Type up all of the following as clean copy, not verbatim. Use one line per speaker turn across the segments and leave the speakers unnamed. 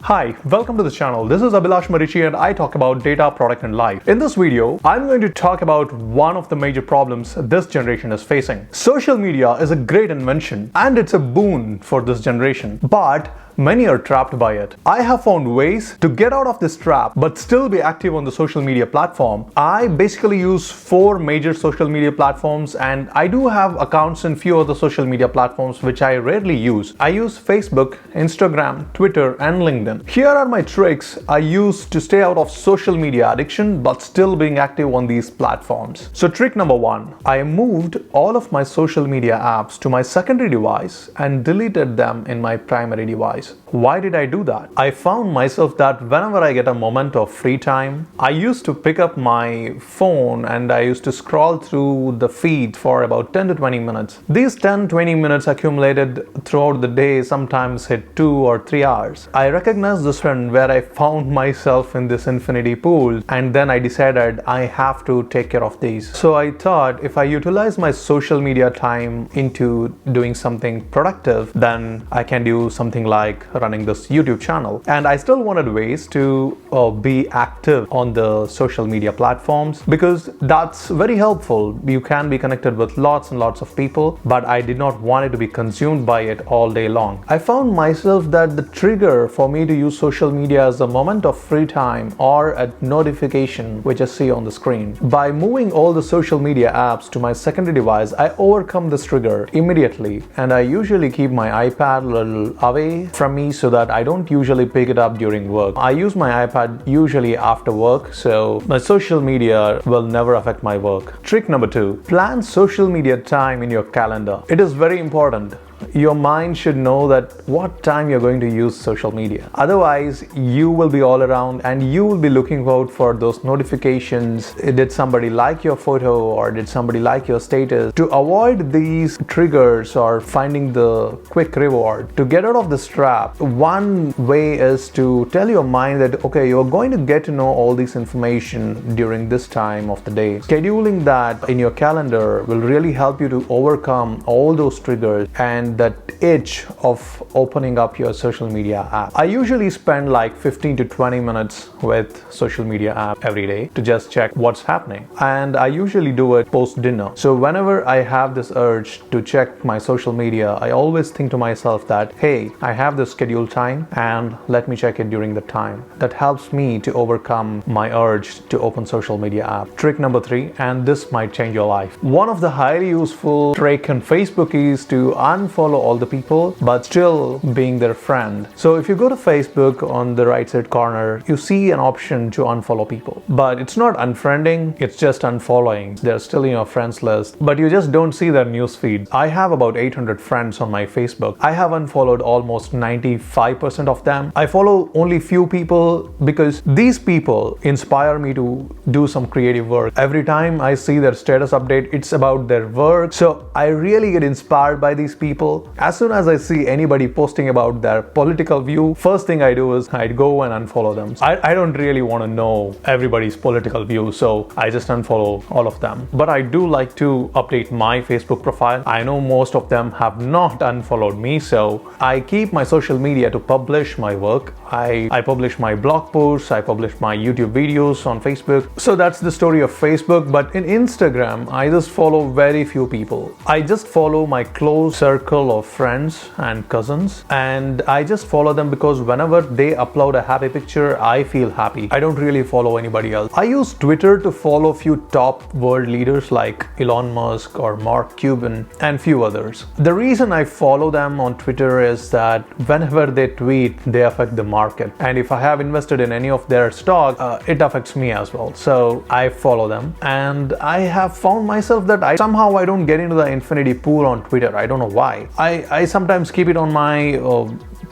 Hi, welcome to the channel. This is Abhilash Marichi and I talk about data, product and life. In this video, I'm going to talk about one of the major problems this generation is facing. Social media is a great invention and it's a boon for this generation, but many are trapped by it. I have found ways to get out of this trap but still be active on the social media platform. I basically use 4 major social media platforms and I do have accounts in few other social media platforms which I rarely use. I use Facebook, Instagram, Twitter and LinkedIn. Here are my tricks I use to stay out of social media addiction but still being active on these platforms. So trick number 1, I moved all of my social media apps to my secondary device and deleted them in my primary device. Why did I do that? I found myself that whenever I get a moment of free time, I used to pick up my phone and I used to scroll through the feed for about 10 to 20 minutes. These 10-20 minutes accumulated throughout the day sometimes hit 2 or 3 hours. I recognized this trend where I found myself in this infinity pool and then I decided I have to take care of these. So I thought if I utilize my social media time into doing something productive, then I can do something like running this YouTube channel. And I still wanted ways to be active on the social media platforms because that's very helpful. You can be connected with lots and lots of people, but I did not want it to be consumed by it all day long. I found myself that the trigger for me to use social media is a moment of free time or a notification which I see on the screen. By moving all the social media apps to my secondary device, I overcome this trigger immediately, and I usually keep my iPad a little away from me so that I don't usually pick it up during work. I use my iPad usually after work, so my social media will never affect my work. Trick number 2, plan social media time in your calendar. It is very important. Your mind should know that what time you're going to use social media. Otherwise, you will be all around and you will be looking out for those notifications. Did somebody like your photo or did somebody like your status? To avoid these triggers or finding the quick reward, to get out of this trap, one way is to tell your mind that, okay, you're going to get to know all this information during this time of the day. Scheduling that in your calendar will really help you to overcome all those triggers and that itch of opening up your social media app. I usually spend like 15 to 20 minutes with social media app every day to just check what's happening. And I usually do it post dinner. So whenever I have this urge to check my social media, I always think to myself that, hey, I have this scheduled time and let me check it during the time. That helps me to overcome my urge to open social media app. Trick number 3, and this might change your life. One of the highly useful trick on Facebook is to unfollow all the people but still being their friend. So if you go to Facebook, on the right side corner you see an option to unfollow people, but it's not unfriending, it's just unfollowing. They're still in your friends list but you just don't see their news feed. I have about 800 friends on my Facebook. I have unfollowed almost 95% of them. I follow only few people because these people inspire me to do some creative work. Every time I see their status update, it's about their work, so I really get inspired by these people. As soon as I see anybody posting about their political view, first thing I do is I'd go and unfollow them. I don't really want to know everybody's political view, so I just unfollow all of them. But I do like to update my Facebook profile. I know most of them have not unfollowed me, so I keep my social media to publish my work. I publish my blog posts, I publish my YouTube videos on Facebook. So that's the story of Facebook. But in Instagram, I just follow very few people. I just follow my close circle of friends and cousins, and I just follow them because whenever they upload a happy picture, I feel happy. I don't really follow anybody else. I use Twitter to follow a few top world leaders like Elon Musk or Mark Cuban and few others. The reason I follow them on Twitter is that whenever they tweet, they affect the market, and if I have invested in any of their stock, it affects me as well. So I follow them, and I have found myself that I don't get into the infinity pool on Twitter. I don't know why. I sometimes keep it on my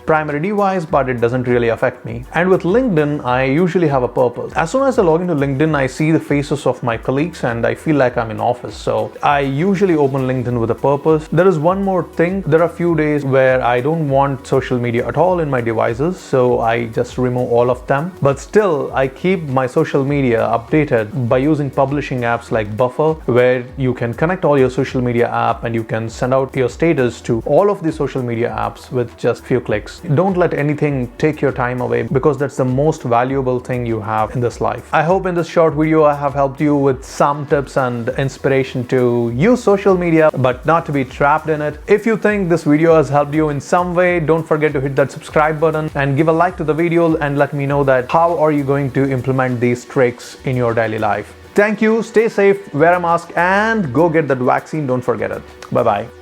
primary device, but it doesn't really affect me. And with LinkedIn, I usually have a purpose. As soon as I log into LinkedIn, I see the faces of my colleagues and I feel like I'm in office. So I usually open LinkedIn with a purpose. There is one more thing. There are a few days where I don't want social media at all in my devices, so I just remove all of them. But still, I keep my social media updated by using publishing apps like Buffer, where you can connect all your social media app and you can send out your status to all of the social media apps with just few clicks. tricks. Don't let anything take your time away, because that's the most valuable thing you have in this life. I hope in this short video I have helped you with some tips and inspiration to use social media but not to be trapped in it. If you think this video has helped you in some way, don't forget to hit that subscribe button and give a like to the video and let me know that how are you going to implement these tricks in your daily life. Thank you, stay safe, wear a mask, and go get that vaccine, don't forget it. Bye bye.